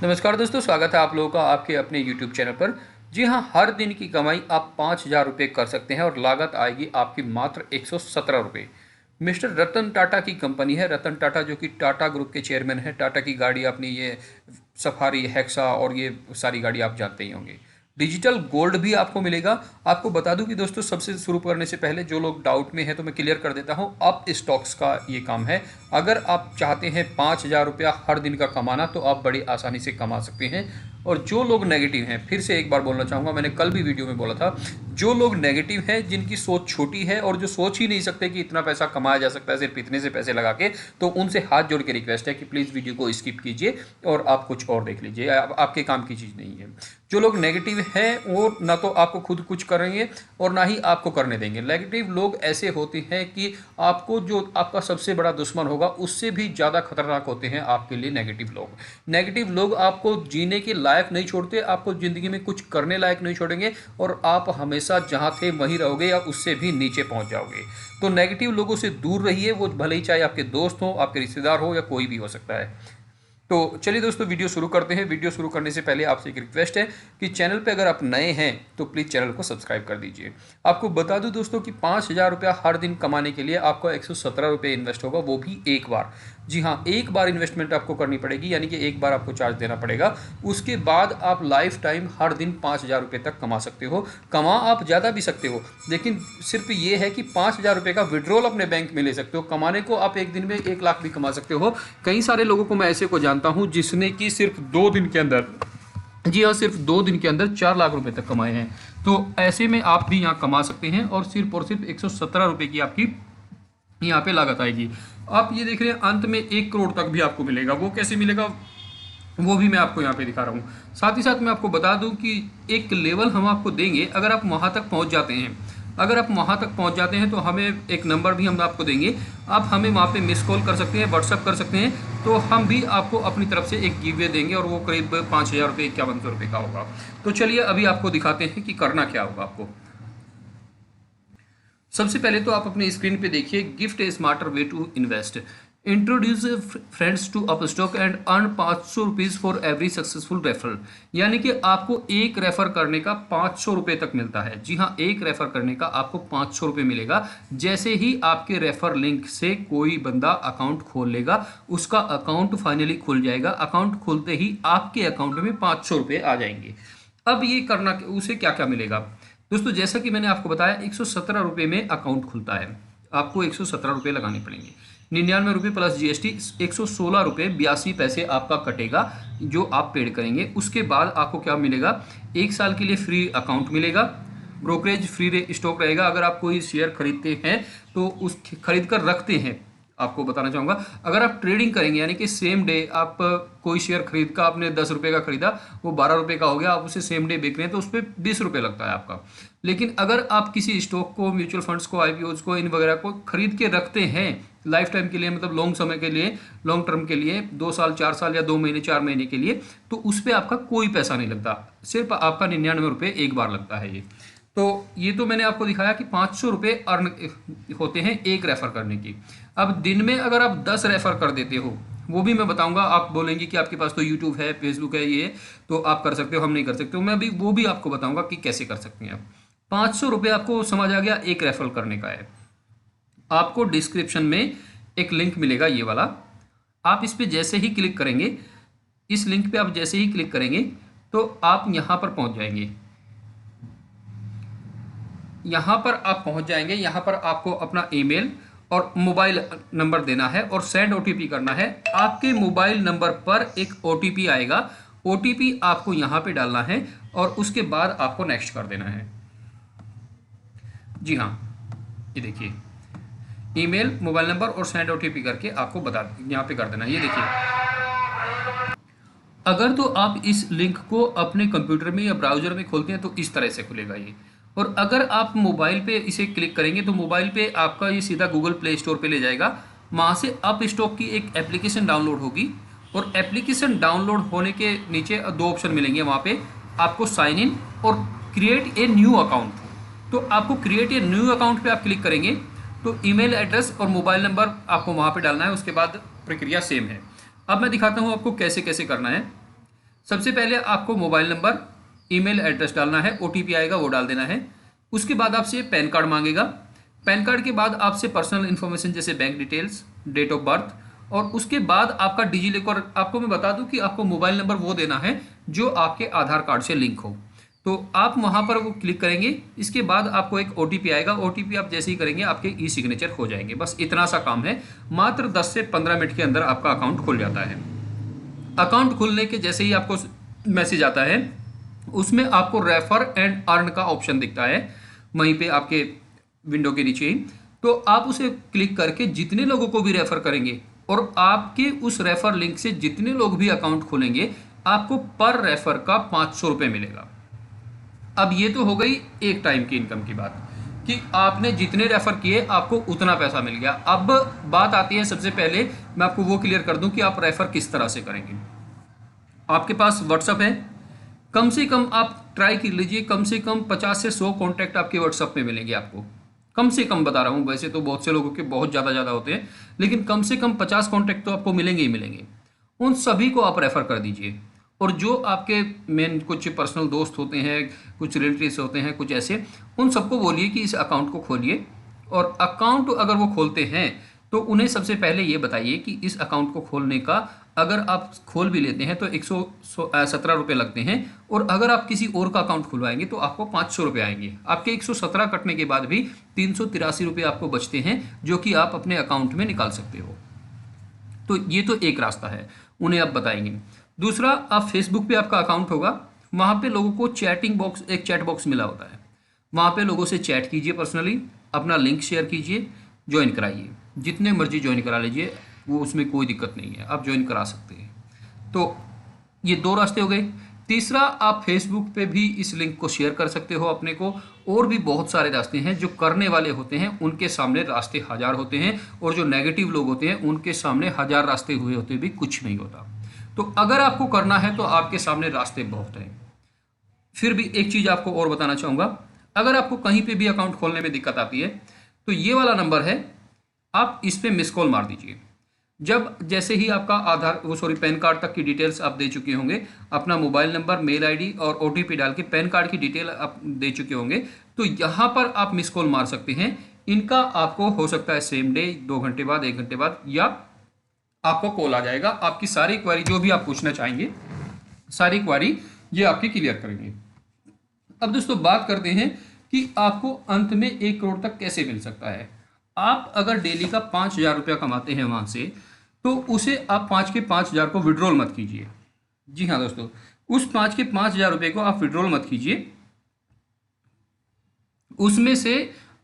नमस्कार दोस्तों, स्वागत है आप लोगों का आपके अपने YouTube चैनल पर। जी हाँ, हर दिन की कमाई आप 5,000 रुपये कर सकते हैं और लागत आएगी आपकी मात्र 117 रुपये। मिस्टर रतन टाटा की कंपनी है। रतन टाटा जो कि टाटा ग्रुप के चेयरमैन है। टाटा की गाड़ी अपनी ये सफारी, हेक्सा और ये सारी गाड़ी आप जानते ही होंगे। डिजिटल गोल्ड भी आपको मिलेगा। आपको बता दूं कि दोस्तों, सबसे शुरू करने से पहले जो लोग डाउट में हैं तो मैं क्लियर कर देता हूं। अप स्टॉक्स का ये काम है। अगर आप चाहते हैं 5,000 रुपया हर दिन का कमाना तो आप बड़ी आसानी से कमा सकते हैं। और जो लोग नेगेटिव हैं, फिर से एक बार बोलना चाहूँगा, मैंने कल भी वीडियो में बोला था, जो लोग नेगेटिव हैं, जिनकी सोच छोटी है और जो सोच ही नहीं सकते कि इतना पैसा कमाया जा सकता है सिर्फ इतने से पैसे लगा के, तो उनसे हाथ जोड़ के रिक्वेस्ट है कि प्लीज़ वीडियो को स्किप कीजिए और आप कुछ और देख लीजिए। आपके काम की चीज़ नहीं है। जो लोग नेगेटिव हैं वो ना तो आपको खुद कुछ करेंगे और ना ही आपको करने देंगे। नेगेटिव लोग ऐसे होते हैं कि आपको, जो आपका सबसे बड़ा दुश्मन होगा, उससे भी ज़्यादा खतरनाक होते हैं आपके लिए नेगेटिव लोग। नेगेटिव लोग आपको जीने के लायक नहीं छोड़ते, आपको ज़िंदगी में कुछ करने लायक नहीं छोड़ेंगे और आप हमेशा जहाँ थे वहीं रहोगे या उससे भी नीचे पहुँच जाओगे। तो नेगेटिव लोगों से दूर रहिए, वो भले ही चाहे आपके दोस्त हो, आपके रिश्तेदार हो या कोई भी हो सकता है। तो चलिए दोस्तों, वीडियो शुरू करते हैं। वीडियो शुरू करने से पहले आपसे एक रिक्वेस्ट है कि चैनल पे अगर आप नए हैं तो प्लीज़ चैनल को सब्सक्राइब कर दीजिए। आपको बता दूं दोस्तों कि 5,000 रुपया हर दिन कमाने के लिए आपको 117 रुपये इन्वेस्ट होगा, वो भी एक बार। जी हाँ, एक बार इन्वेस्टमेंट आपको करनी पड़ेगी, यानी कि एक बार आपको चार्ज देना पड़ेगा। उसके बाद आप लाइफ टाइम हर दिन 5,000 रुपये तक कमा सकते हो। कमा आप ज़्यादा भी सकते हो, लेकिन सिर्फ ये है कि 5,000 रुपये का विड्रॉल अपने बैंक में ले सकते हो। कमाने को आप एक दिन में 1 लाख भी कमा सकते हो। कई सारे लोगों को मैं ऐसे को जानता हूँ जिसने कि सिर्फ 2 दिन के अंदर, जी हाँ, सिर्फ 2 दिन के अंदर 4 लाख रुपए तक कमाए हैं। तो ऐसे में आप भी यहाँ कमा सकते हैं और सिर्फ 117 रुपये की आपकी यहाँ पे लागत आएगी। आप ये देख रहे हैं, अंत में 1 करोड़ तक भी आपको मिलेगा। वो कैसे मिलेगा वो भी मैं आपको यहाँ पे दिखा रहा हूँ। साथ ही साथ मैं आपको बता दूँ कि एक लेवल हम आपको देंगे। अगर आप वहाँ तक पहुँच जाते हैं, अगर आप वहाँ तक पहुँच जाते हैं तो हमें एक नंबर भी हम आपको देंगे। आप हमें वहाँ पे मिस कॉल कर सकते हैं, व्हाट्सअप कर सकते हैं, तो हम भी आपको अपनी तरफ से एक गिव वे देंगे और वो करीब 5,000 रुपये, 5100 रुपये का होगा। तो चलिए अभी आपको दिखाते हैं कि करना क्या होगा आपको। सबसे पहले तो आप अपने स्क्रीन पे देखिए, gift a smarter way to invest, introduce friends to Upstox and earn 500 rupees for every successful referral. यानी कि आपको एक रेफर करने का 500 रुपये तक मिलता है। जी हाँ, एक रेफर करने का आपको 500 रुपये मिलेगा। जैसे ही आपके रेफर लिंक से कोई बंदा अकाउंट खोल लेगा, उसका अकाउंट फाइनली खुल जाएगा। अकाउंट खुलते ही आपके अकाउंट में 500 रुपये आ जाएंगे। अब ये करना, उसे क्या क्या मिलेगा दोस्तों? जैसा कि मैंने आपको बताया, 117 रुपये में अकाउंट खुलता है। आपको 117 रुपये लगाने पड़ेंगे। 99 रुपये प्लस GST, 116 रुपये 82 पैसे आपका कटेगा जो आप पेड करेंगे। उसके बाद आपको क्या मिलेगा? 1 साल के लिए फ्री अकाउंट मिलेगा। ब्रोकरेज फ्री स्टॉक रहेगा। अगर आप कोई शेयर खरीदते हैं तो उस खरीद कर रखते हैं, आपको बताना चाहूँगा, अगर आप ट्रेडिंग करेंगे, यानी कि सेम डे आप कोई शेयर खरीद का, आपने 10 रुपये का खरीदा, वो 12 रुपये का हो गया, आप उसे सेम डे बेच रहे हैं तो उस पर 20 रुपये लगता है आपका। लेकिन अगर आप किसी स्टॉक को, म्यूचुअल फंड्स को, IPOs को, इन वगैरह को खरीद के रखते हैं लाइफ टाइम के लिए, मतलब लॉन्ग समय के लिए, लॉन्ग टर्म के लिए, 2 साल 4 साल या 2 महीने 4 महीने के लिए, तो उस पर आपका कोई पैसा नहीं लगता। सिर्फ आपका 99 रुपये एक बार लगता है ये। तो ये तो मैंने आपको दिखाया कि 500 रुपये अर्न होते हैं एक रेफर करने की। अब दिन में अगर आप 10 रेफर कर देते हो, वो भी मैं बताऊंगा। आप बोलेंगे कि आपके पास तो यूट्यूब है, फेसबुक है, ये तो आप कर सकते हो, हम नहीं कर सकते हो। मैं भी वो भी आपको बताऊंगा कि कैसे कर सकते हैं आप। 500 रुपये आपको समझ आ गया एक रेफर करने का है। आपको डिस्क्रिप्शन में एक लिंक मिलेगा, ये वाला। आप इस पर जैसे ही क्लिक करेंगे, इस लिंक पे आप जैसे ही क्लिक करेंगे तो आप यहाँ पर पहुँच जाएंगे। यहाँ पर आप पहुँच जाएंगे। यहाँ पर आपको अपना ईमेल और मोबाइल नंबर देना है और सेंड OTP करना है। आपके मोबाइल नंबर पर एक OTP आएगा। OTP आपको यहाँ पे डालना है और उसके बाद आपको नेक्स्ट कर देना है। जी हाँ, ये देखिए, ईमेल, मोबाइल नंबर और सेंड OTP करके आपको बता यहाँ पे कर देना है। ये देखिए, अगर तो आप इस लिंक को अपने कंप्यूटर में या ब्राउजर में खोलते हैं तो इस तरह से खुलेगा ये। और अगर आप मोबाइल पे इसे क्लिक करेंगे तो मोबाइल पे आपका ये सीधा गूगल प्ले स्टोर पे ले जाएगा। वहाँ से अप स्टॉक की एक एप्लीकेशन डाउनलोड होगी और एप्लीकेशन डाउनलोड होने के नीचे 2 ऑप्शन मिलेंगे। वहाँ पे आपको साइन इन और क्रिएट ए न्यू अकाउंट। तो आपको क्रिएट ए न्यू अकाउंट पे आप क्लिक करेंगे तो ईमेल एड्रेस और मोबाइल नंबर आपको वहाँ पे डालना है। उसके बाद प्रक्रिया सेम है। अब मैं दिखाता हूँ आपको कैसे कैसे करना है। सबसे पहले आपको मोबाइल नंबर, ईमेल एड्रेस डालना है, ओटीपी आएगा वो डाल देना है। उसके बाद आपसे पैन कार्ड मांगेगा। पैन कार्ड के बाद आपसे पर्सनल इन्फॉर्मेशन जैसे bank details, date of birth, और उसके बाद आपका डिजी लॉकर। आपको मैं बता दूं कि आपको मोबाइल नंबर वो देना है जो आपके आधार कार्ड से लिंक हो। तो आप वहां पर वो क्लिक करेंगे। इसके बाद आपको एक ओटीपी आएगा। ओटीपी आप जैसे ही करेंगे आपके ई सिग्नेचर हो जाएंगे। बस इतना सा काम है। मात्र 10 से 15 मिनट के अंदर आपका अकाउंट खुल जाता है। अकाउंट खुलने के जैसे ही आपको मैसेज आता है, उसमें आपको रेफर एंड अर्न का ऑप्शन दिखता है वहीं पे आपके विंडो के नीचे ही। तो आप उसे क्लिक करके जितने लोगों को भी रेफर करेंगे और आपके उस रेफर लिंक से जितने लोग भी अकाउंट खोलेंगे, आपको पर रेफर का 500 रुपये मिलेगा। अब ये तो हो गई एक टाइम की इनकम की बात कि आपने जितने रेफर किए आपको उतना पैसा मिल गया। अब बात आती है, सबसे पहले मैं आपको वो क्लियर कर दूं कि आप रेफर किस तरह से करेंगे। आपके पास व्हाट्सअप है, कम से कम आप ट्राई कर लीजिए, कम से कम 50 से 100 कॉन्टैक्ट आपके व्हाट्सअप में मिलेंगे आपको। कम से कम बता रहा हूँ, वैसे तो बहुत से लोगों के बहुत ज़्यादा होते हैं, लेकिन कम से कम 50 कॉन्टैक्ट तो आपको मिलेंगे ही मिलेंगे। उन सभी को आप रेफ़र कर दीजिए। और जो आपके मेन कुछ पर्सनल दोस्त होते हैं, कुछ रिलेटिव्स होते हैं, कुछ ऐसे, उन सबको बोलिए कि इस अकाउंट को खोलिए। और अकाउंट अगर वो खोलते हैं तो उन्हें सबसे पहले ये बताइए कि इस अकाउंट को खोलने का अगर आप खोल भी लेते हैं तो 117 रुपये लगते हैं, और अगर आप किसी और का अकाउंट खुलवाएंगे तो आपको 500 रुपये आएंगे। आपके 117 कटने के बाद भी 383 रुपये आपको बचते हैं, जो कि आप अपने अकाउंट में निकाल सकते हो। तो ये तो एक रास्ता है, उन्हें आप बताएंगे। दूसरा, आप फेसबुक पे आपका अकाउंट होगा, वहाँ पे लोगों को चैटिंग बॉक्स, एक चैट बॉक्स मिला होता है, वहाँ पे लोगों से चैट कीजिए, पर्सनली अपना लिंक शेयर कीजिए, ज्वाइन कराइए, जितने मर्जी ज्वाइन करा लीजिए, वो उसमें कोई दिक्कत नहीं है, आप ज्वाइन करा सकते हैं। तो ये दो रास्ते हो गए। तीसरा, आप फेसबुक पे भी इस लिंक को शेयर कर सकते हो अपने को। और भी बहुत सारे रास्ते हैं। जो करने वाले होते हैं उनके सामने रास्ते हजार होते हैं, और जो नेगेटिव लोग होते हैं उनके सामने हजार रास्ते हुए होते भी कुछ नहीं होता। तो अगर आपको करना है तो आपके सामने रास्ते बहुत हैं। फिर भी एक चीज़ आपको और बताना चाहूँगा, अगर आपको कहीं पे भी अकाउंट खोलने में दिक्कत आती है तो ये वाला नंबर है, आप इस पर मिस कॉल मार दीजिए। जब जैसे ही आपका पैन कार्ड तक की डिटेल्स आप दे चुके होंगे, अपना मोबाइल नंबर, मेल आईडी और ओटीपी डाल के पैन कार्ड की डिटेल आप दे चुके होंगे, तो यहाँ पर आप मिस कॉल मार सकते हैं। इनका आपको हो सकता है सेम डे, 2 घंटे बाद, 1 घंटे बाद, या आपको कॉल आ जाएगा। आपकी सारी क्वारी जो भी आप पूछना चाहेंगे, सारी क्वारी ये आपकी क्लियर करेंगे। अब दोस्तों बात करते हैं कि आपको अंत में 1 करोड़ तक कैसे मिल सकता है। आप अगर डेली का 5,000 रुपया कमाते हैं वहाँ से, तो उसे आप 5 के 5,000 को विड्रॉल मत कीजिए। जी हाँ दोस्तों, उस 5 के 5,000 रुपये को आप विड्रॉल मत कीजिए। उसमें से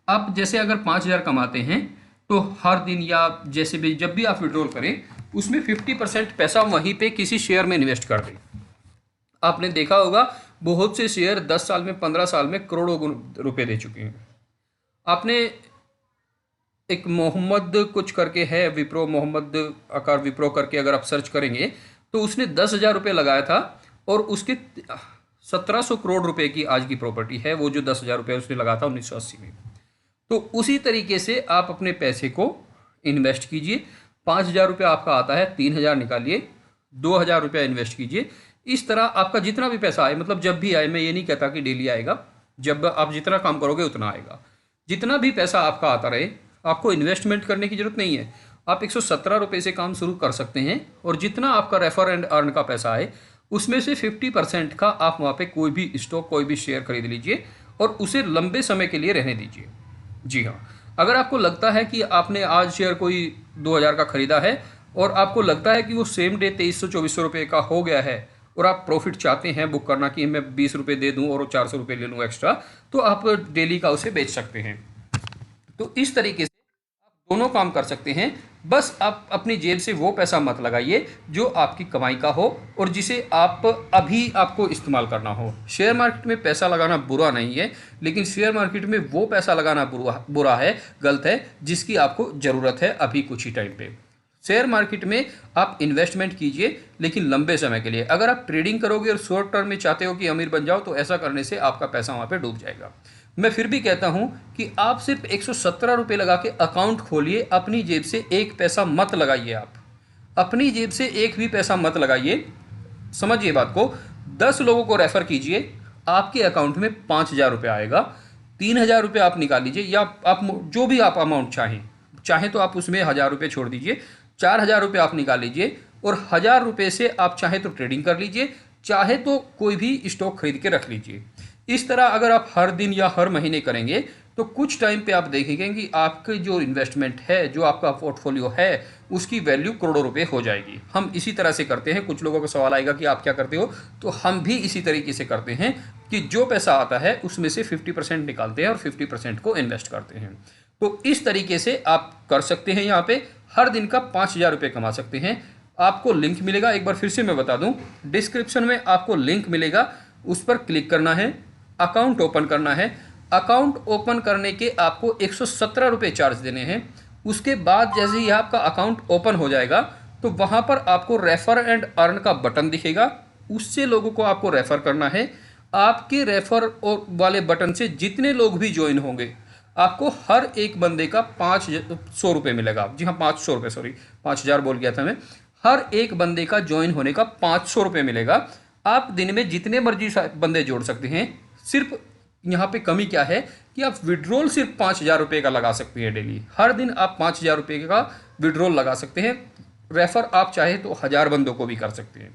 आप जैसे अगर 5,000 कमाते हैं तो हर दिन या जैसे भी जब भी आप विड्रॉल करें, उसमें 50% पैसा वहीं पे किसी शेयर में इन्वेस्ट कर दें। आपने देखा होगा बहुत से शेयर 10 साल में, 15 साल में करोड़ों रुपए दे चुके हैं। आपने एक मोहम्मद कुछ करके है, विप्रो, मोहम्मद आकार विप्रो करके अगर आप सर्च करेंगे तो उसने 10,000 रुपये लगाया था, और उसके 1700 करोड़ रुपए की आज की प्रॉपर्टी है, वो जो 10,000 रुपये उसने लगाया था 1980 में। तो उसी तरीके से आप अपने पैसे को इन्वेस्ट कीजिए। 5,000 रुपये आपका आता है, 3,000 निकालिए, 2,000 रुपया इन्वेस्ट कीजिए। इस तरह आपका जितना भी पैसा आए, मतलब जब भी आए, मैं ये नहीं कहता कि डेली आएगा, जब आप जितना काम करोगे उतना आएगा। जितना भी पैसा आपका आता रहे, आपको इन्वेस्टमेंट करने की जरूरत नहीं है। आप 117 रुपये से काम शुरू कर सकते हैं, और जितना आपका रेफर एंड अर्न का पैसा आए उसमें से 50% का आप वहाँ पे कोई भी स्टॉक, कोई भी शेयर खरीद लीजिए और उसे लंबे समय के लिए रहने दीजिए। जी हाँ, अगर आपको लगता है कि आपने आज शेयर कोई 2,000 का खरीदा है और आपको लगता है कि वो सेम डे 2300-2400 रुपये का हो गया है, और आप प्रॉफिट चाहते हैं बुक करना कि मैं 20 रुपये दे दूं और 400 रुपये ले लूँ एक्स्ट्रा, तो आप डेली का उसे बेच सकते हैं। तो इस तरीके से आप दोनों काम कर सकते हैं। बस आप अपनी जेब से वो पैसा मत लगाइए जो आपकी कमाई का हो और जिसे आप अभी आपको इस्तेमाल करना हो। शेयर मार्केट में पैसा लगाना बुरा नहीं है, लेकिन शेयर मार्केट में वो पैसा लगाना बुरा है, गलत है, जिसकी आपको ज़रूरत है अभी कुछ ही टाइम पे। शेयर मार्केट में आप इन्वेस्टमेंट कीजिए, लेकिन लंबे समय के लिए। अगर आप ट्रेडिंग करोगे और शॉर्ट टर्म में चाहते हो कि अमीर बन जाओ, तो ऐसा करने से आपका पैसा वहाँ पे डूब जाएगा। मैं फिर भी कहता हूँ कि आप सिर्फ 117 रुपये लगा के अकाउंट खोलिए। अपनी जेब से एक पैसा मत लगाइए। आप अपनी जेब से एक भी पैसा मत लगाइए। समझिए बात को, 10 लोगों को रेफ़र कीजिए, आपके अकाउंट में 5,000 रुपये आएगा। 3,000 रुपये आप निकाल लीजिए, या आप जो भी आप अमाउंट चाहें तो आप उसमें 1,000 रुपये छोड़ दीजिए, 4,000 रुपये आप निकाल लीजिए, और 1,000 रुपये से आप चाहे तो ट्रेडिंग कर लीजिए, चाहे तो कोई भी स्टॉक खरीद के रख लीजिए। इस तरह अगर आप हर दिन या हर महीने करेंगे तो कुछ टाइम पे आप देखेंगे कि आपके जो इन्वेस्टमेंट है, जो आपका पोर्टफोलियो है, उसकी वैल्यू करोड़ों रुपए हो जाएगी। हम इसी तरह से करते हैं। कुछ लोगों को सवाल आएगा कि आप क्या करते हो, तो हम भी इसी तरीके से करते हैं कि जो पैसा आता है उसमें से 50% निकालते हैं और 50% को इन्वेस्ट करते हैं। तो इस तरीके से आप कर सकते हैं। यहाँ पे हर दिन का 5,000 रुपये कमा सकते हैं। आपको लिंक मिलेगा, एक बार फिर से मैं बता दूं, डिस्क्रिप्शन में आपको लिंक मिलेगा, उस पर क्लिक करना है, अकाउंट ओपन करना है। अकाउंट ओपन करने के आपको 117 रुपये चार्ज देने हैं। उसके बाद जैसे ही आपका अकाउंट ओपन हो जाएगा तो वहाँ पर आपको रेफ़र एंड अर्न का बटन दिखेगा, उससे लोगों को आपको रेफ़र करना है। आपके रेफ़र और वाले बटन से जितने लोग भी ज्वाइन होंगे, आपको हर एक बंदे का 500 रुपये मिलेगा। जी हाँ, 500 रुपये, सॉरी 5,000 बोल गया था मैं। हर एक बंदे का ज्वाइन होने का 500 रुपये मिलेगा। आप दिन में जितने मर्जी बंदे जोड़ सकते हैं। सिर्फ यहाँ पे कमी क्या है कि आप विड्रॉल सिर्फ 5,000 रुपये का लगा सकते हैं डेली। हर दिन आप 5,000 रुपये का विड्रॉल लगा सकते हैं। रेफ़र आप चाहे तो 1,000 बंदों को भी कर सकते हैं।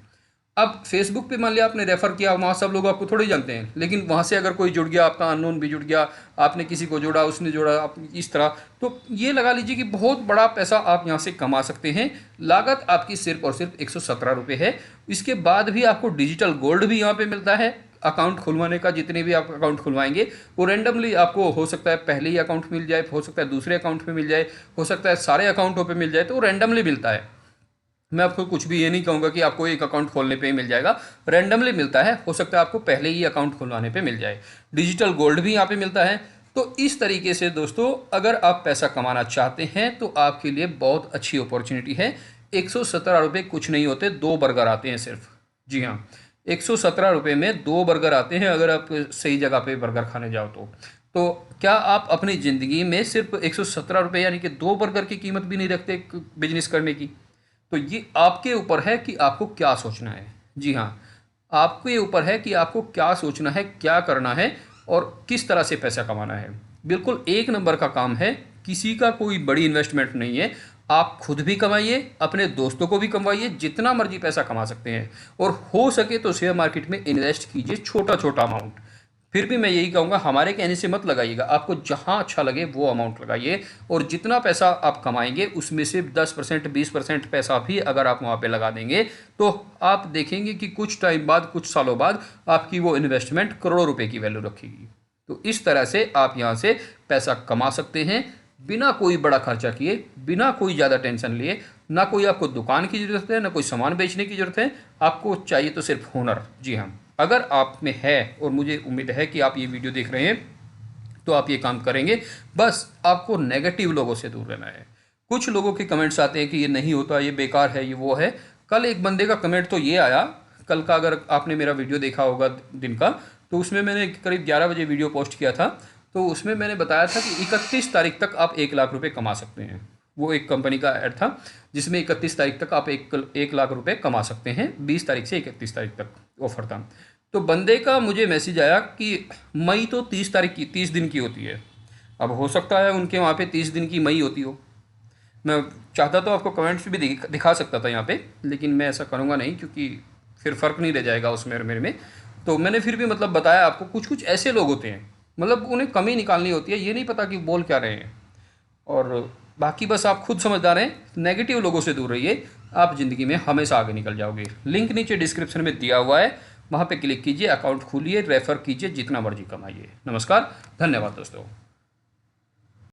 अब फेसबुक पे मान लिया आपने रेफ़र किया, वहाँ सब लोग आपको थोड़ी जानते हैं, लेकिन वहाँ से अगर कोई जुड़ गया, आपका अननोन भी जुड़ गया, आपने किसी को जोड़ा, उसने जोड़ा, आप इस तरह, तो ये लगा लीजिए कि बहुत बड़ा पैसा आप यहाँ से कमा सकते हैं। लागत आपकी सिर्फ और सिर्फ 117 रुपये है। इसके बाद भी आपको डिजिटल गोल्ड भी यहाँ पे मिलता है। अकाउंट खुलवाने का, जितने भी आप अकाउंट खुलवाएंगे वो रेंडमली आपको, हो सकता है पहले ही अकाउंट मिल जाए, हो सकता है दूसरे अकाउंट में मिल जाए, हो सकता है सारे अकाउंटों पे मिल जाए, तो रेंडमली मिलता है। मैं आपको कुछ भी ये नहीं कहूँगा कि आपको एक अकाउंट खोलने पे ही मिल जाएगा, रेंडमली मिलता है। हो सकता है आपको पहले ही अकाउंट खुलवाने पे मिल जाए। डिजिटल गोल्ड भी यहाँ पे मिलता है। तो इस तरीके से दोस्तों, अगर आप पैसा कमाना चाहते हैं तो आपके लिए बहुत अच्छी अपॉर्चुनिटी है। 117 रुपये कुछ नहीं होते, 2 बर्गर आते हैं सिर्फ। जी हाँ, 117 रुपये में 2 बर्गर आते हैं, अगर आप सही जगह पे बर्गर खाने जाओ तो क्या आप अपनी ज़िंदगी में सिर्फ 117 रुपये यानी कि 2 बर्गर की कीमत भी नहीं रखते बिजनेस करने की? तो ये आपके ऊपर है कि आपको क्या सोचना है। जी हाँ, आपके ऊपर है कि आपको क्या सोचना है, क्या करना है और किस तरह से पैसा कमाना है। बिल्कुल एक नंबर का काम है, किसी का कोई बड़ी इन्वेस्टमेंट नहीं है। आप खुद भी कमाइए, अपने दोस्तों को भी कमाइए, जितना मर्जी पैसा कमा सकते हैं। और हो सके तो शेयर मार्केट में इन्वेस्ट कीजिए, छोटा छोटा अमाउंट। फिर भी मैं यही कहूँगा, हमारे कहने से मत लगाइएगा, आपको जहाँ अच्छा लगे वो अमाउंट लगाइए। और जितना पैसा आप कमाएंगे उसमें से 10% 20% पैसा भी अगर आप वहाँ पे लगा देंगे तो आप देखेंगे कि कुछ टाइम बाद, कुछ सालों बाद आपकी वो इन्वेस्टमेंट करोड़ों रुपए की वैल्यू रखेगी। तो इस तरह से आप यहाँ से पैसा कमा सकते हैं बिना कोई बड़ा खर्चा किए, बिना कोई ज़्यादा टेंशन लिए। ना कोई आपको दुकान की ज़रूरत है, ना कोई सामान बेचने की ज़रूरत है, आपको चाहिए तो सिर्फ हुनर। जी हाँ, अगर आप में है, और मुझे उम्मीद है कि आप ये वीडियो देख रहे हैं, तो आप ये काम करेंगे। बस आपको नेगेटिव लोगों से दूर रहना है। कुछ लोगों के कमेंट्स आते हैं कि ये नहीं होता, ये बेकार है, ये वो है। कल एक बंदे का कमेंट तो ये आया, कल का अगर आपने मेरा वीडियो देखा होगा दिन का, तो उसमें मैंने करीब 11 बजे वीडियो पोस्ट किया था। तो उसमें मैंने बताया था कि 31 तारीख तक आप 1 लाख रुपये कमा सकते हैं। वो एक कंपनी का ऐड था जिसमें 31 तारीख तक आप 1 लाख रुपये कमा सकते हैं। 20 तारीख से 31 तारीख तक ऑफर था। तो बंदे का मुझे मैसेज आया कि मई तो 30 तारीख की, 30 दिन की होती है। अब हो सकता है उनके वहाँ पे 30 दिन की मई होती हो। मैं चाहता तो आपको कमेंट्स भी दिखा सकता था यहाँ पे, लेकिन मैं ऐसा करूँगा नहीं, क्योंकि फिर फ़र्क नहीं रह जाएगा उसमें और मेरे में। तो मैंने फिर भी मतलब बताया आपको, कुछ कुछ ऐसे लोग होते हैं, मतलब उन्हें कमी निकालनी होती है, ये नहीं पता कि बोल क्या रहे हैं। और बाकी बस आप खुद समझदार हैं। नेगेटिव लोगों से दूर रहिए, आप ज़िंदगी में हमेशा आगे निकल जाओगे। लिंक नीचे डिस्क्रिप्शन में दिया हुआ है, वहाँ पे क्लिक कीजिए, अकाउंट खोलिए, रेफ़र कीजिए, जितना मर्जी कमाइए। नमस्कार, धन्यवाद दोस्तों।